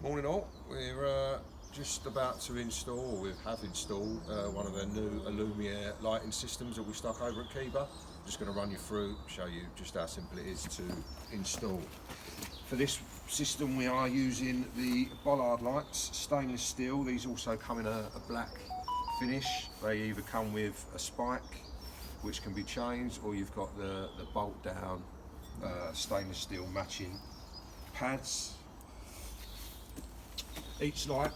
Morning all, we're just about to install, or we have installed, one of their new Lumiere lighting systems that we stock over at Kebur. Just going to run you through, show you just how simple it is to install. For this system we are using the bollard lights, stainless steel. These also come in a black finish. They either come with a spike which can be changed, or you've got the bolt down stainless steel matching pads. Each light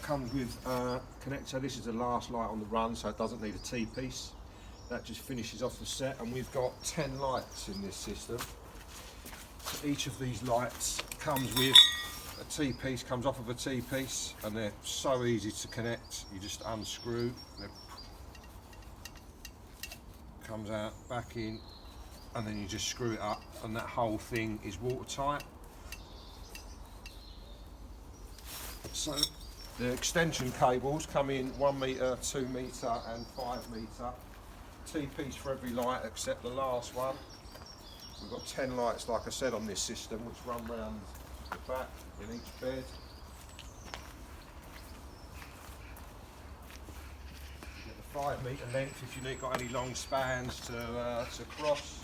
comes with a connector. This is the last light on the run, so it doesn't need a T-piece. That just finishes off the set, and we've got 10 lights in this system. So each of these lights comes with a T-piece, comes off of a T-piece, and they're so easy to connect. You just unscrew, and it comes out, back in, and then you just screw it up, and that whole thing is watertight. So the extension cables come in 1 metre, 2 metre and 5 metre. T-piece for every light except the last one. We've got 10 lights, like I said, on this system, which run round the back in each bed. You get the 5 metre length if you got any long spans to cross.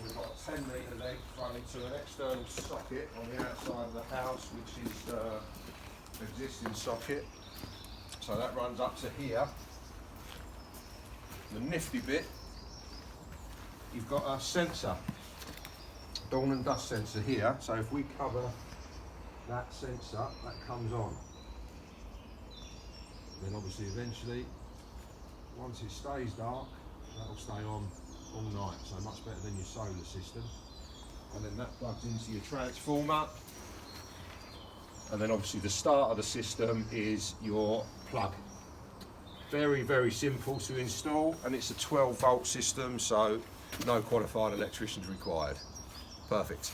We've got a 10 metre length running to an external socket on the outside of the house, which is an existing socket. So that runs up to here. The nifty bit, you've got a sensor, dawn and dust sensor here. So if we cover that sensor, that comes on. Then obviously eventually, once it stays dark, that'll stay on all night, so much better than your solar system. And then that plugs into your transformer, and then obviously the start of the system is your plug. Very, very simple to install, and it's a 12 volt system, so no qualified electricians required. Perfect.